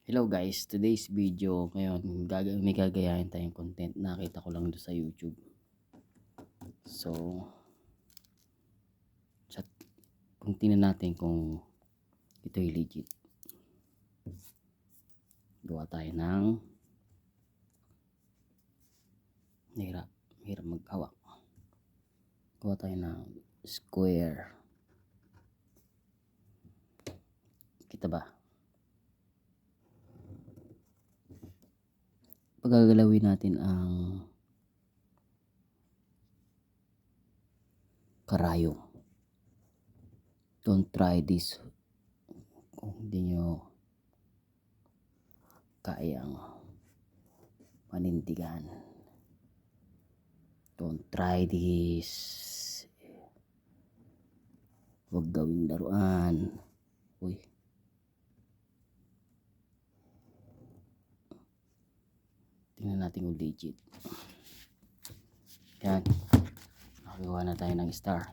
Hello guys, today's video ngayon may gagayahin tayong content nakita ko lang doon sa YouTube. So, chat kung tingnan natin kung ito'y legit. Gawa tayo ng hirap maghawak. Gawa tayo ng square. Kita ba? Pagagalawin natin ang karayom. Don't try this kung hindi nyo kayang panindigan. Don't try this. Huwag gawing laruan. Uy. Tingnan natin kung legit. Yan. Nakagawa na tayo ng star.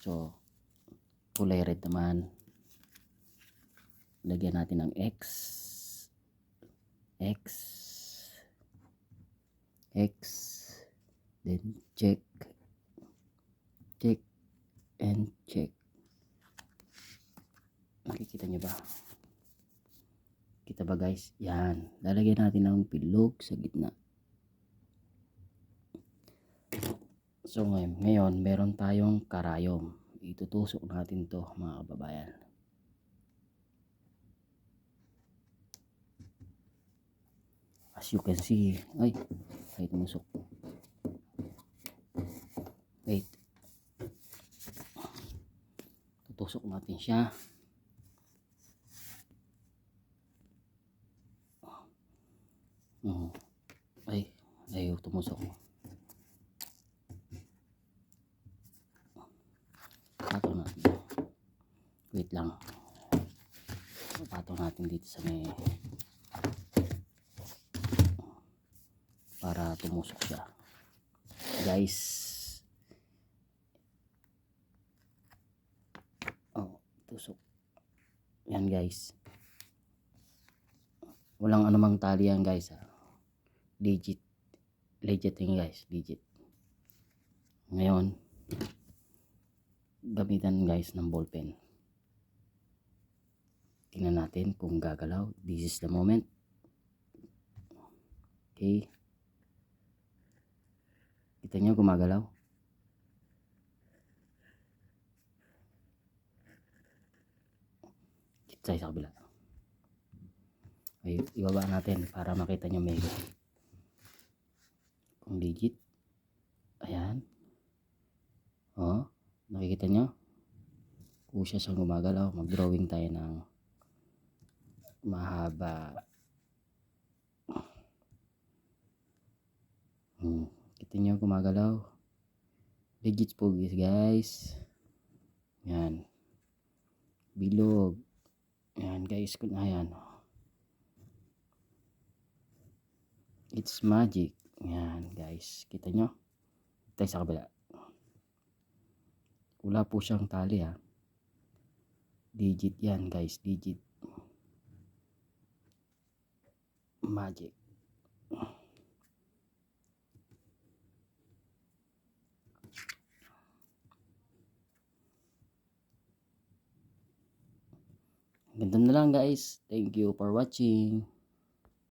So, kulay red naman. Lagyan natin ng X. Then check. Check. And check. Nakikita nyo ba? Kita ba guys? Yan. Lalagyan natin ng bilog sa gitna. So ngayon meron tayong karayom. Itutusok natin to mga kababayan. As you can see, ay tumusok. Wait. Tutusok natin siya. Ay tumusok. Patong natin. Wait lang. Patong natin dito sa may para tumusok siya. Guys. Tusok. Yan guys. Walang anumang tali yan guys. Legit yan guys, legit. Ngayon gamitan guys ng ballpen. Tingnan natin kung gagalaw. This is the moment. Okay, kita nyo gumagalaw. Kita sa kabila. Ay, ibaba natin para makita nyo may kung legit. Ayan. Nakikita nyo? Kung siya siyang gumagalaw, mag-drawing tayo ng mahaba. Kita nyo gumagalaw? Legit po guys. Yan. Bilog. Yan guys. Ayan. It's magic. Yan guys. Kita nyo? Tayo sa kabila. Wala po siyang tali ha. Digit yan guys. Digit. Magic. Ganito na lang guys. Thank you for watching.